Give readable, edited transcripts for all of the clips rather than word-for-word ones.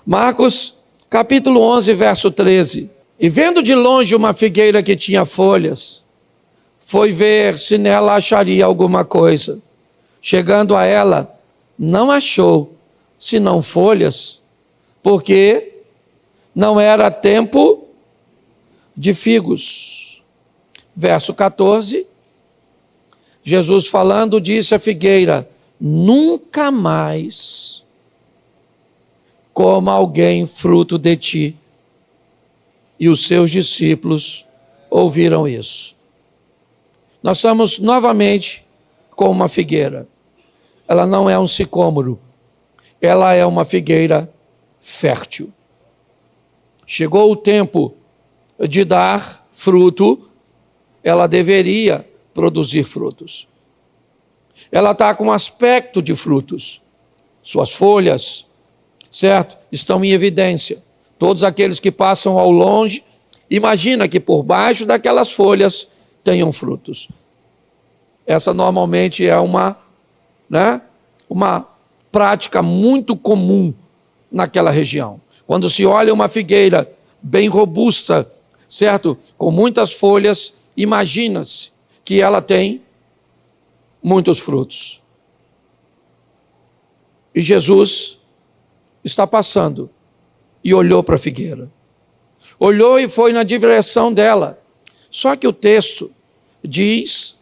Marcos, capítulo 11, verso 13. E vendo de longe uma figueira que tinha folhas, foi ver se nela acharia alguma coisa. Chegando a ela, não achou, senão folhas, porque não era tempo de figos. Verso 14, Jesus falando, disse à figueira: nunca mais coma alguém fruto de ti. E os seus discípulos ouviram isso. Nós estamos novamente com uma figueira. Ela não é um sicômoro, ela é uma figueira fértil. Chegou o tempo de dar fruto, ela deveria produzir frutos. Ela está com aspecto de frutos. Suas folhas, certo? Estão em evidência. Todos aqueles que passam ao longe, imagina que por baixo daquelas folhas tenham frutos. Essa normalmente é uma prática muito comum naquela região. Quando se olha uma figueira bem robusta, certo? Com muitas folhas, imagina-se que ela tem muitos frutos. E Jesus está passando e olhou para a figueira. Olhou e foi na direção dela. Só que o texto diz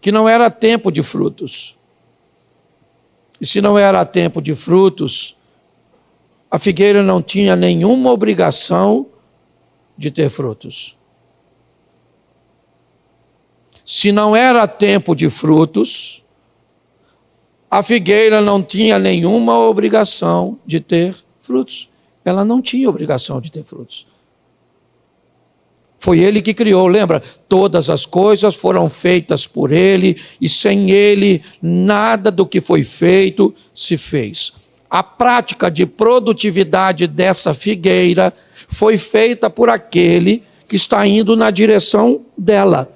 que não era tempo de frutos. E se não era tempo de frutos, a figueira não tinha nenhuma obrigação de ter frutos. Se não era tempo de frutos, a figueira não tinha nenhuma obrigação de ter frutos. Ela não tinha obrigação de ter frutos. Foi ele que criou, lembra? Todas as coisas foram feitas por ele, e sem ele, nada do que foi feito se fez. A prática de produtividade dessa figueira foi feita por aquele que está indo na direção dela.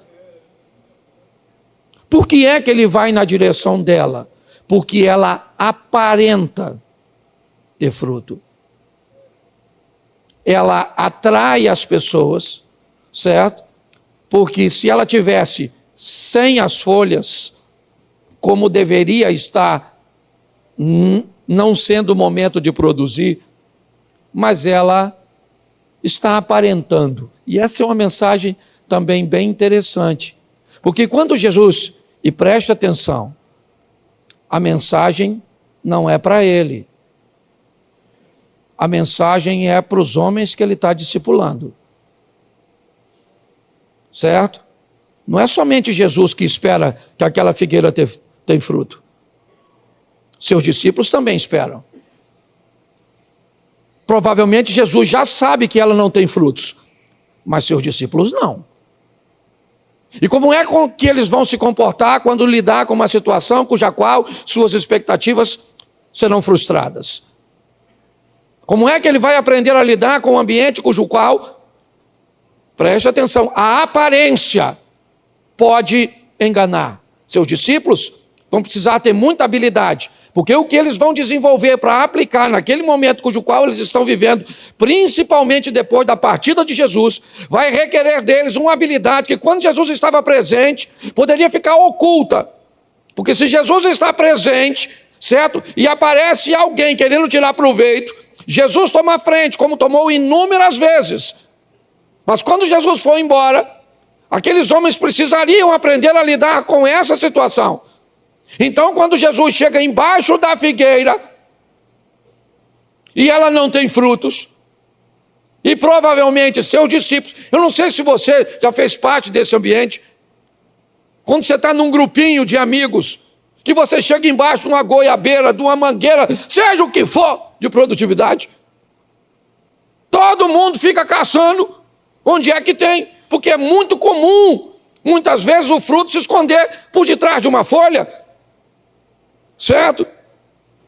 Por que é que ele vai na direção dela? Porque ela aparenta ter fruto. Ela atrai as pessoas, certo? Porque se ela tivesse sem as folhas, como deveria estar, não sendo o momento de produzir, mas ela está aparentando. E essa é uma mensagem também bem interessante. Porque quando Jesus, e preste atenção, a mensagem não é para ele. A mensagem é para os homens que ele está discipulando. Certo? Não é somente Jesus que espera que aquela figueira tenha fruto. Seus discípulos também esperam. Provavelmente Jesus já sabe que ela não tem frutos, mas seus discípulos não. E como é que eles vão se comportar quando lidar com uma situação cuja qual suas expectativas serão frustradas? Como é que ele vai aprender a lidar com um ambiente cujo qual, preste atenção, a aparência pode enganar? Seus discípulos vão precisar ter muita habilidade, porque o que eles vão desenvolver para aplicar naquele momento cujo qual eles estão vivendo, principalmente depois da partida de Jesus, vai requerer deles uma habilidade que quando Jesus estava presente, poderia ficar oculta. Porque se Jesus está presente, certo? E aparece alguém querendo tirar proveito, Jesus toma a frente, como tomou inúmeras vezes. Mas quando Jesus foi embora, aqueles homens precisariam aprender a lidar com essa situação. Então, quando Jesus chega embaixo da figueira, e ela não tem frutos, e provavelmente seus discípulos, eu não sei se você já fez parte desse ambiente, quando você está num grupinho de amigos, que você chega embaixo de uma goiabeira, de uma mangueira, seja o que for de produtividade, todo mundo fica caçando onde é que tem, porque é muito comum, muitas vezes, o fruto se esconder por detrás de uma folha, certo?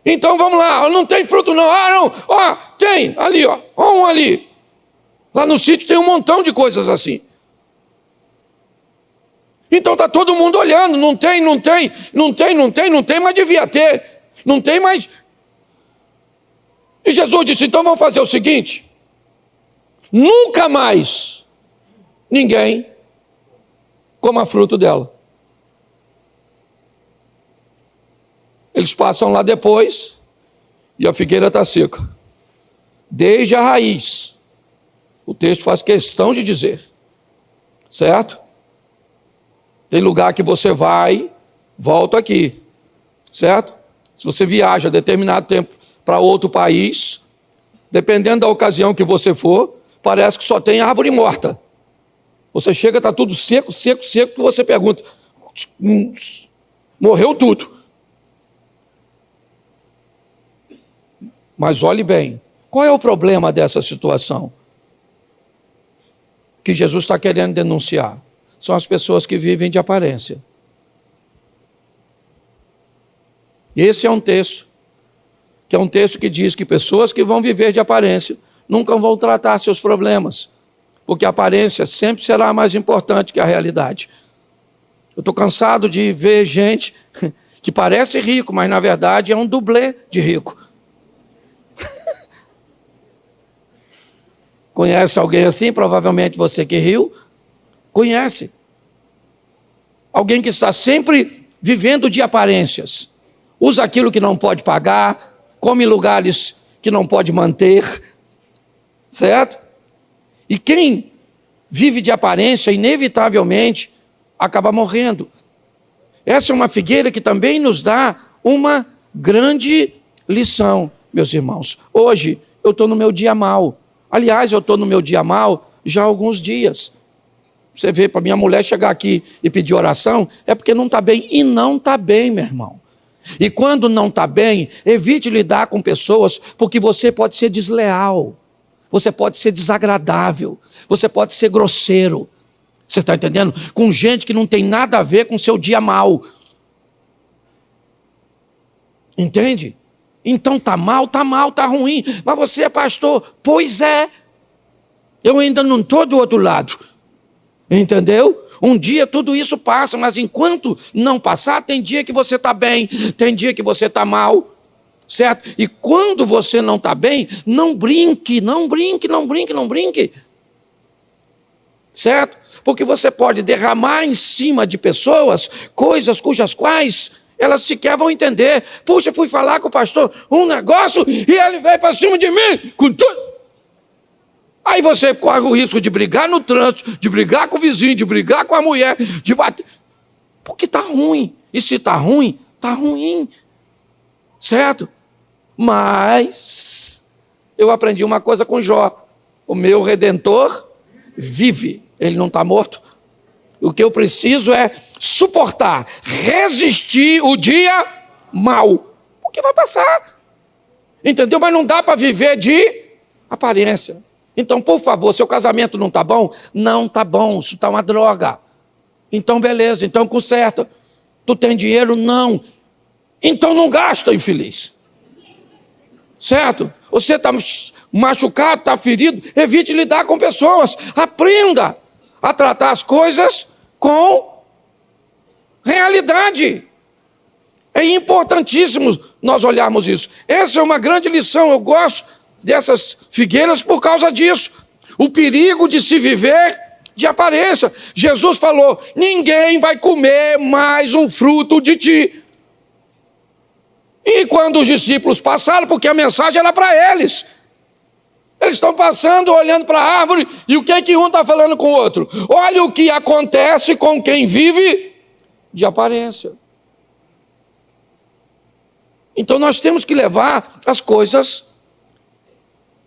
Então vamos lá, não tem fruto não, não, tem, ali, um ali, lá no sítio tem um montão de coisas assim. Então está todo mundo olhando, não tem, mas devia ter, não tem, mas... E Jesus disse, então vamos fazer o seguinte, nunca mais ninguém coma fruto dela. Eles passam lá depois e a figueira está seca. Desde a raiz. O texto faz questão de dizer. Certo? Tem lugar que você vai, volta aqui. Certo? Se você viaja determinado tempo para outro país, dependendo da ocasião que você for, parece que só tem árvore morta. Você chega, está tudo seco, seco, seco, que você pergunta, morreu tudo. Mas olhe bem, qual é o problema dessa situação? Que Jesus está querendo denunciar. São as pessoas que vivem de aparência. Esse é um texto, que é um texto que diz que pessoas que vão viver de aparência nunca vão tratar seus problemas, porque a aparência sempre será mais importante que a realidade. Eu estou cansado de ver gente que parece rico, mas na verdade é um dublê de rico. Conhece alguém assim? Provavelmente você que riu, conhece. Alguém que está sempre vivendo de aparências. Usa aquilo que não pode pagar, come em lugares que não pode manter. Certo? E quem vive de aparência, inevitavelmente, acaba morrendo. Essa é uma figueira que também nos dá uma grande lição, meus irmãos. Hoje eu estou no meu dia mau. Aliás, eu estou no meu dia mau já há alguns dias. Você vê, para minha mulher chegar aqui e pedir oração, é porque não está bem. E não está bem, meu irmão. E quando não está bem, evite lidar com pessoas, porque você pode ser desleal, você pode ser desagradável, você pode ser grosseiro. Você está entendendo? Com gente que não tem nada a ver com o seu dia mau. Entende? Então está mal, está ruim. Mas você é pastor. Pois é. Eu ainda não estou do outro lado. Entendeu? Um dia tudo isso passa, mas enquanto não passar, tem dia que você está bem, tem dia que você está mal. Certo? E quando você não está bem, não brinque, não brinque, não brinque, não brinque. Certo? Porque você pode derramar em cima de pessoas coisas cujas quais elas sequer vão entender. Puxa, fui falar com o pastor um negócio e ele veio para cima de mim com tudo. Aí você corre o risco de brigar no trânsito, de brigar com o vizinho, de brigar com a mulher, de bater. Porque está ruim. E se está ruim, está ruim. Certo? Mas eu aprendi uma coisa com Jó. O meu Redentor vive. Ele não está morto. O que eu preciso é suportar, resistir o dia mau. Porque vai passar. Entendeu? Mas não dá para viver de aparência. Então, por favor, seu casamento não está bom? Não está bom, isso está uma droga. Então, beleza, então conserta. Tu tem dinheiro? Não. Então não gasta, infeliz. Certo? Você está machucado, está ferido, evite lidar com pessoas. Aprenda a tratar as coisas com realidade. É importantíssimo nós olharmos isso. Essa é uma grande lição, eu gosto dessas figueiras por causa disso. O perigo de se viver de aparência. Jesus falou, ninguém vai comer mais um fruto de ti. E quando os discípulos passaram, porque a mensagem era para eles. Eles estão passando, olhando para a árvore, e o que é que um está falando com o outro? Olha o que acontece com quem vive de aparência. Então nós temos que levar as coisas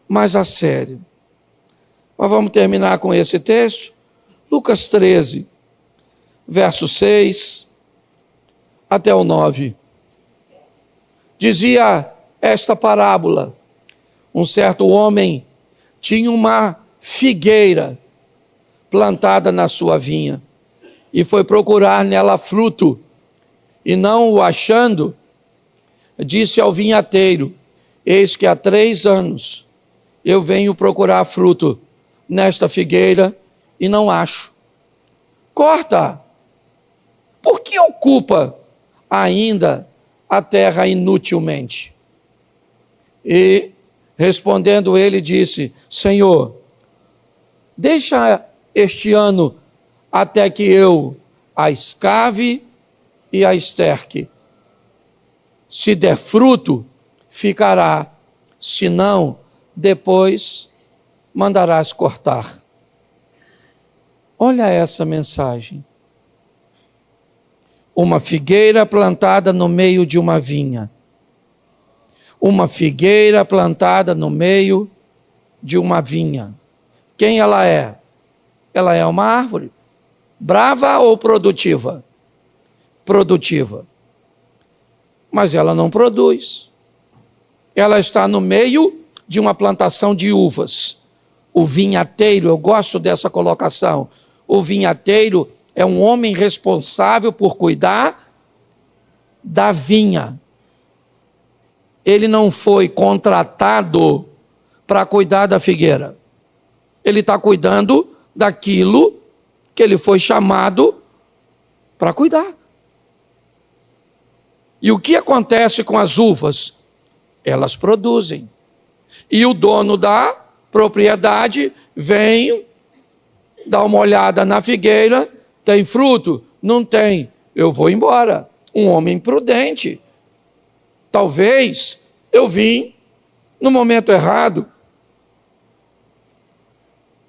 mais a sério. Mas vamos terminar com esse texto. Lucas 13, verso 6 até o 9. Dizia esta parábola: um certo homem tinha uma figueira plantada na sua vinha e foi procurar nela fruto, e não o achando, disse ao vinhateiro: eis que há 3 anos eu venho procurar fruto nesta figueira e não acho. Corta! Por que ocupa ainda a terra inutilmente? E Respondendo ele, disse: Senhor, deixa este ano até que eu a escave e a esterque. Se der fruto, ficará, se não, depois mandarás cortar. Olha essa mensagem. Uma figueira plantada no meio de uma vinha. Uma figueira plantada no meio de uma vinha. Quem ela é? Ela é uma árvore. Brava ou produtiva? Produtiva. Mas ela não produz. Ela está no meio de uma plantação de uvas. O vinhateiro, eu gosto dessa colocação. O vinhateiro é um homem responsável por cuidar da vinha. Ele não foi contratado para cuidar da figueira. Ele está cuidando daquilo que ele foi chamado para cuidar. E o que acontece com as uvas? Elas produzem. E o dono da propriedade vem, dá uma olhada na figueira, tem fruto? Não tem. Eu vou embora. Um homem prudente. Talvez eu vim no momento errado.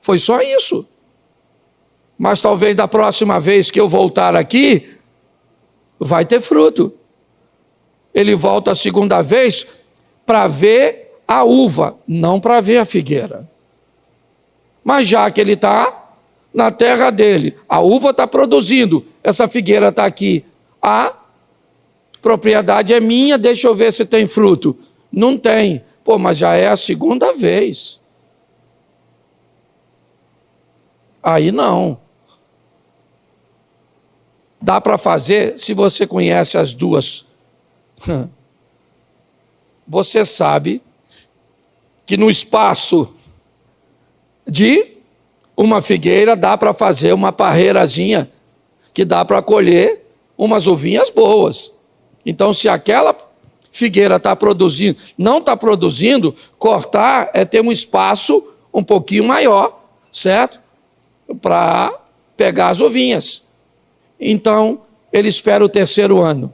Foi só isso. Mas talvez da próxima vez que eu voltar aqui, vai ter fruto. Ele volta a segunda vez para ver a uva, não para ver a figueira. Mas já que ele está na terra dele, a uva está produzindo, essa figueira está aqui, a propriedade é minha, deixa eu ver se tem fruto. Não tem. Pô, mas já é a segunda vez. Aí não. Dá para fazer, se você conhece as duas. Você sabe que no espaço de uma figueira dá para fazer uma parreirazinha que dá para colher umas uvinhas boas. Então, se aquela figueira está produzindo, não está produzindo, cortar é ter um espaço um pouquinho maior, certo? Para pegar as uvinhas. Então, ele espera o terceiro ano.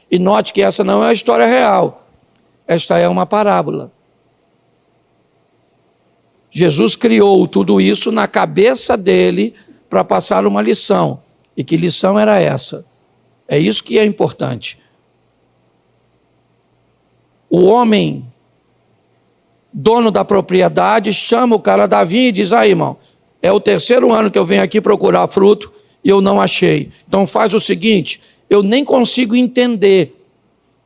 E note que essa não é a história real. Esta é uma parábola. Jesus criou tudo isso na cabeça dele para passar uma lição. E que lição era essa? É isso que é importante. O homem, dono da propriedade, chama o cara da vinha e diz: aí, irmão, é o terceiro ano que eu venho aqui procurar fruto e eu não achei. Então faz o seguinte, eu nem consigo entender,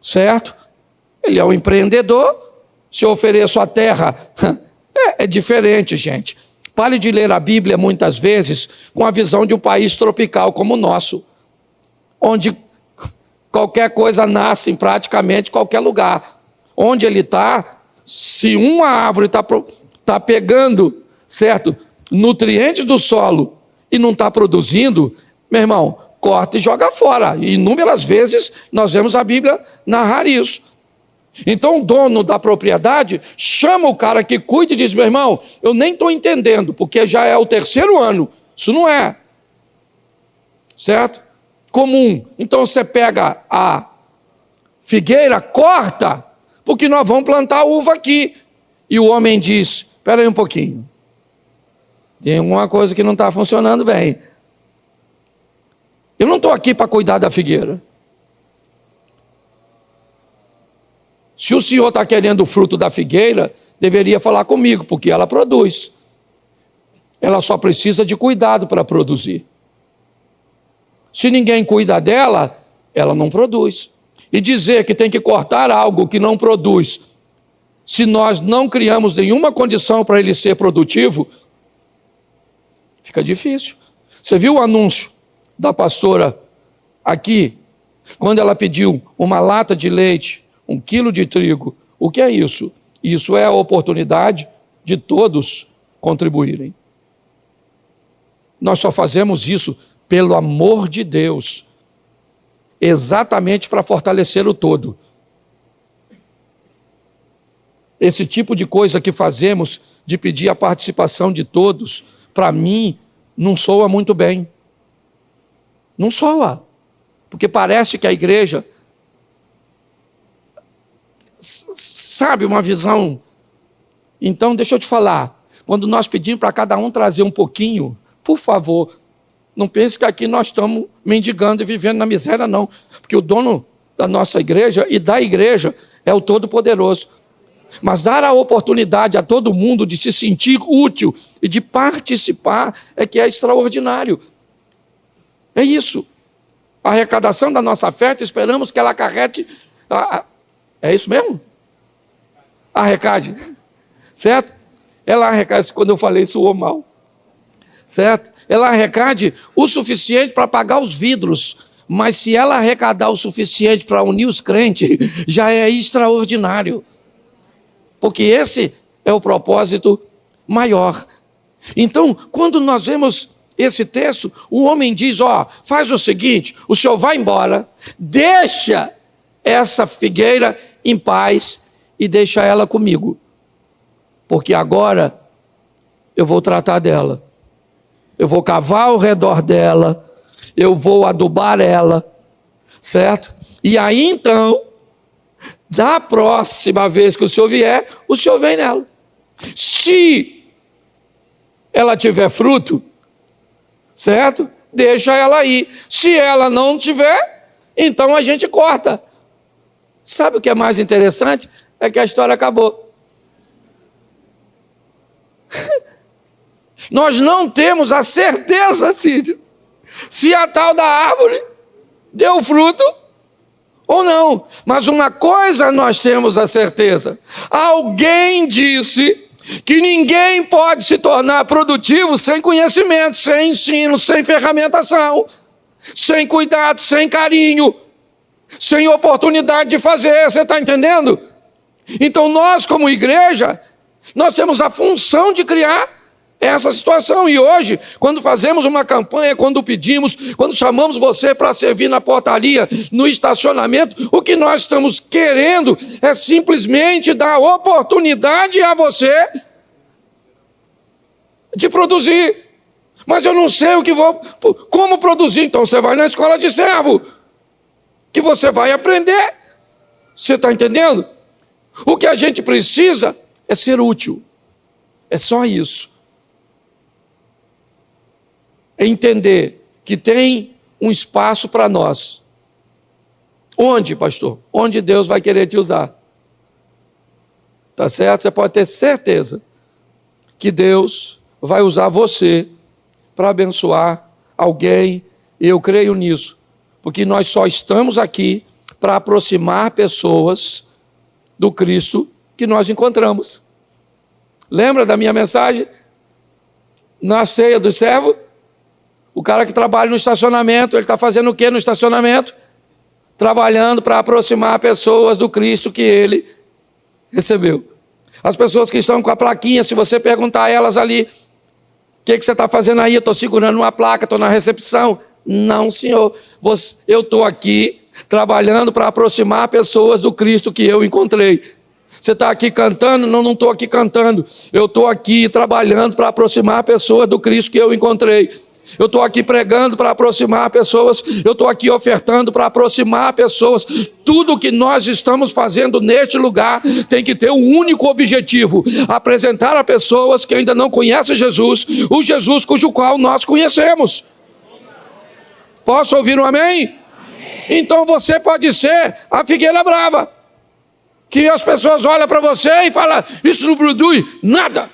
certo? Ele é um empreendedor, se eu ofereço a terra, é diferente, gente. Pare de ler a Bíblia muitas vezes com a visão de um país tropical como o nosso, onde qualquer coisa nasce em praticamente qualquer lugar. Onde ele está, se uma árvore está pegando, certo, nutrientes do solo e não está produzindo, meu irmão, corta e joga fora. E inúmeras vezes nós vemos a Bíblia narrar isso. Então o dono da propriedade chama o cara que cuida e diz: meu irmão, eu nem estou entendendo, porque já é o terceiro ano, isso não é, certo? Comum. Então você pega a figueira, corta, porque nós vamos plantar uva aqui. E o homem diz: espera aí um pouquinho, tem alguma coisa que não está funcionando bem. Eu não estou aqui para cuidar da figueira. Se o senhor está querendo o fruto da figueira, deveria falar comigo, porque ela produz. Ela só precisa de cuidado para produzir. Se ninguém cuida dela, ela não produz. E dizer que tem que cortar algo que não produz, se nós não criamos nenhuma condição para ele ser produtivo, fica difícil. Você viu o anúncio da pastora aqui, quando ela pediu uma lata de leite, 1 quilo de trigo? O que é isso? Isso é a oportunidade de todos contribuírem. Nós só fazemos isso pelo amor de Deus, exatamente para fortalecer o todo. esse tipo de coisa que fazemos, de pedir a participação de todos, para mim, não soa muito bem. Não soa. Porque parece que a igreja, sabe, uma visão. Então, deixa eu te falar. Quando nós pedimos para cada um trazer um pouquinho, por favor, não pense que aqui nós estamos mendigando e vivendo na miséria, não. Porque o dono da nossa igreja e da igreja é o Todo-Poderoso. Mas dar a oportunidade a todo mundo de se sentir útil e de participar é que é extraordinário. É isso. A arrecadação da nossa oferta, esperamos que ela acarrete... É isso mesmo? Arrecade. Certo? Ela arrecade, quando eu falei, soou mal. Certo? Ela arrecade o suficiente para pagar os vidros. Mas se ela arrecadar o suficiente para unir os crentes, já é extraordinário. Porque esse é o propósito maior. Então, quando nós vemos esse texto, o homem diz, faz o seguinte, o senhor vai embora, deixa essa figueira em paz e deixa ela comigo. Porque agora eu vou tratar dela. Eu vou cavar ao redor dela, eu vou adubar ela, certo? E aí então, da próxima vez que o senhor vier, o senhor vem nela. Se ela tiver fruto, certo? Deixa ela aí. Se ela não tiver, então a gente corta. Sabe o que é mais interessante? É que a história acabou. Nós não temos a certeza, Cid, se a tal da árvore deu fruto ou não. Mas uma coisa nós temos a certeza. Alguém disse que ninguém pode se tornar produtivo sem conhecimento, sem ensino, sem ferramentação, sem cuidado, sem carinho, sem oportunidade de fazer. Você está entendendo? Então nós, como igreja, nós temos a função de criar essa situação. E hoje, quando fazemos uma campanha, quando pedimos, quando chamamos você para servir na portaria, no estacionamento, o que nós estamos querendo é simplesmente dar oportunidade a você de produzir. Mas eu não sei como produzir. Então você vai na escola de servo, que você vai aprender. Você está entendendo? O que a gente precisa é ser útil. É só isso. É entender que tem um espaço para nós. Onde, pastor? Onde Deus vai querer te usar. Tá certo? Você pode ter certeza que Deus vai usar você para abençoar alguém. E eu creio nisso. Porque nós só estamos aqui para aproximar pessoas do Cristo que nós encontramos. Lembra da minha mensagem? Na ceia do servo? O cara que trabalha no estacionamento, ele está fazendo o que no estacionamento? Trabalhando para aproximar pessoas do Cristo que ele recebeu. As pessoas que estão com a plaquinha, se você perguntar a elas ali, o que você está fazendo aí? Eu estou segurando uma placa, estou na recepção. Não, senhor, eu estou aqui trabalhando para aproximar pessoas do Cristo que eu encontrei. Você está aqui cantando? Não estou aqui cantando. Eu estou aqui trabalhando para aproximar pessoas do Cristo que eu encontrei. Eu estou aqui pregando para aproximar pessoas, eu estou aqui ofertando para aproximar pessoas. Tudo que nós estamos fazendo neste lugar tem que ter um único objetivo: apresentar a pessoas que ainda não conhecem Jesus, o Jesus cujo qual nós conhecemos. Posso ouvir um amém? Amém. Então você pode ser a figueira brava, que as pessoas olham para você e falam, isso não produz nada.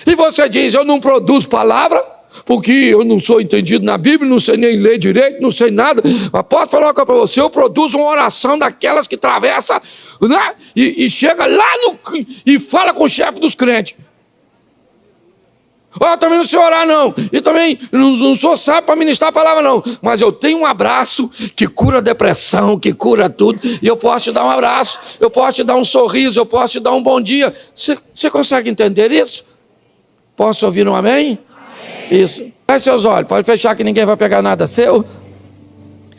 E você diz, eu não produzo palavra, porque eu não sou entendido na Bíblia, não sei nem ler direito, não sei nada. Mas posso falar uma coisa para você, eu produzo uma oração daquelas que atravessa, né? E chega lá e fala com o chefe dos crentes. Eu também não sei orar não, e também não sou sábio para ministrar a palavra não, mas eu tenho um abraço que cura a depressão, que cura tudo, e eu posso te dar um abraço, eu posso te dar um sorriso, eu posso te dar um bom dia. Você consegue entender isso? Posso ouvir um amém? Amém. Isso. Feche seus olhos, pode fechar que ninguém vai pegar nada seu,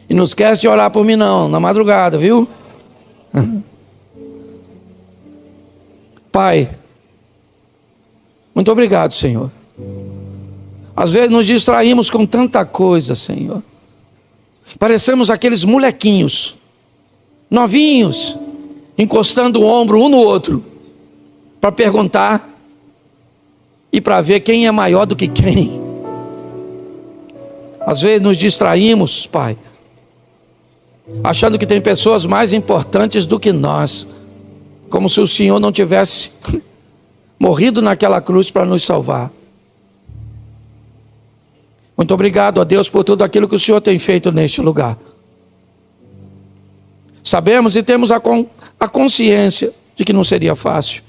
e não esquece de orar por mim não, na madrugada, viu? Pai, muito obrigado, Senhor. Às vezes nos distraímos com tanta coisa, Senhor. Parecemos aqueles molequinhos, novinhos, encostando o ombro um no outro, para perguntar e para ver quem é maior do que quem. Às vezes nos distraímos, Pai, achando que tem pessoas mais importantes do que nós, como se o Senhor não tivesse morrido naquela cruz para nos salvar. Muito obrigado a Deus por tudo aquilo que o Senhor tem feito neste lugar. Sabemos e temos a consciência de que não seria fácil.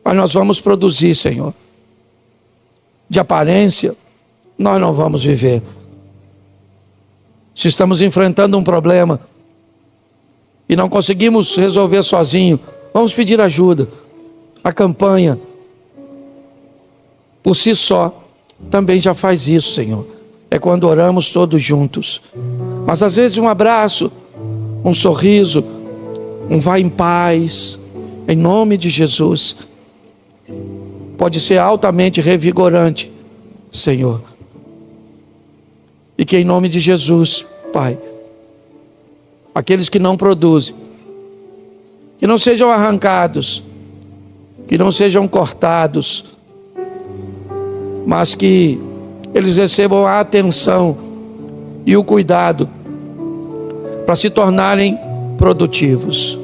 Mas nós vamos produzir, Senhor. De aparência, nós não vamos viver. Se estamos enfrentando um problema e não conseguimos resolver sozinho, vamos pedir ajuda. A campanha, por si só, também já faz isso, Senhor. É quando oramos todos juntos. Mas às vezes um abraço, um sorriso, um vai em paz, em nome de Jesus, pode ser altamente revigorante, Senhor. E que em nome de Jesus, Pai, aqueles que não produzem, que não sejam arrancados, que não sejam cortados, mas que eles recebam a atenção e o cuidado para se tornarem produtivos.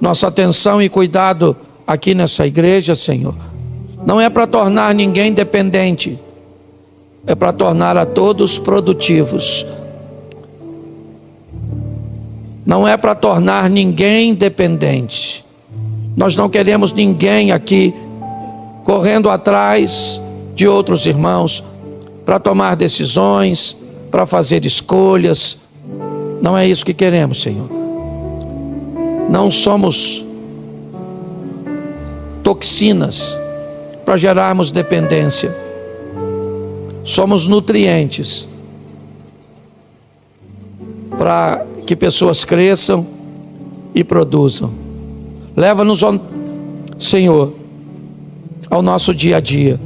Nossa atenção e cuidado aqui nessa igreja, Senhor, não é para tornar ninguém dependente, é para tornar a todos produtivos. Não é para tornar ninguém dependente. Nós não queremos ninguém aqui correndo atrás de outros irmãos para tomar decisões, para fazer escolhas. Não é isso que queremos, Senhor. Não somos toxinas para gerarmos dependência. Somos nutrientes para que pessoas cresçam e produzam. Leva-nos, Senhor, ao nosso dia a dia.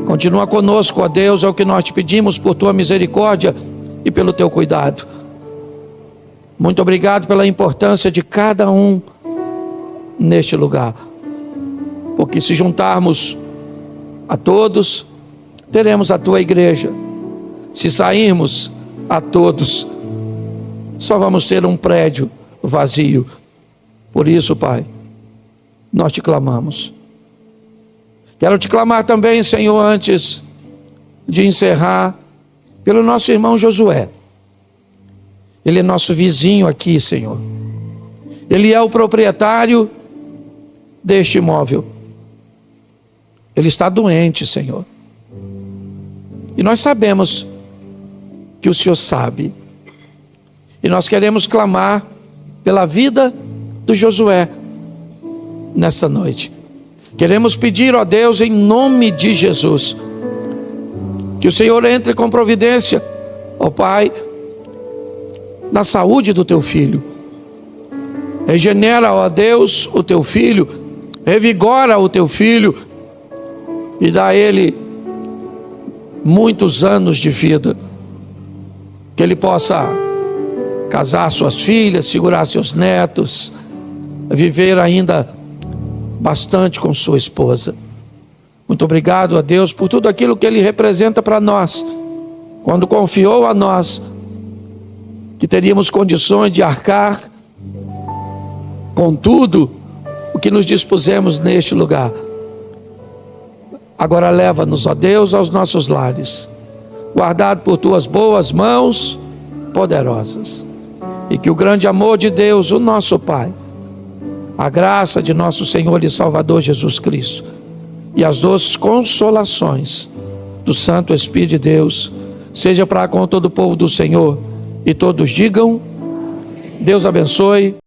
Continua conosco, ó Deus, é o que nós te pedimos por tua misericórdia e pelo teu cuidado. Muito obrigado pela importância de cada um neste lugar. Porque se juntarmos a todos, teremos a tua igreja. Se sairmos a todos, só vamos ter um prédio vazio. Por isso, Pai, nós te clamamos. Quero te clamar também, Senhor, antes de encerrar, pelo nosso irmão Josué. Ele é nosso vizinho aqui, Senhor. Ele é o proprietário deste imóvel. Ele está doente, Senhor. E nós sabemos que o Senhor sabe. E nós queremos clamar pela vida do Josué nesta noite. Queremos pedir, ó Deus, em nome de Jesus, que o Senhor entre com providência, ó Pai, na saúde do teu filho. Regenera, ó Deus, o teu filho, revigora o teu filho e dá a ele muitos anos de vida. Que ele possa casar suas filhas, segurar seus netos, viver ainda bastante com sua esposa. Muito obrigado a Deus por tudo aquilo que Ele representa para nós, quando confiou a nós que teríamos condições de arcar com tudo o que nos dispusemos neste lugar. Agora leva-nos, ó Deus, aos nossos lares, guardado por tuas boas mãos poderosas, e que o grande amor de Deus, o nosso Pai, a graça de nosso Senhor e Salvador Jesus Cristo e as doces consolações do Santo Espírito de Deus seja para com todo o povo do Senhor, e todos digam: Deus abençoe.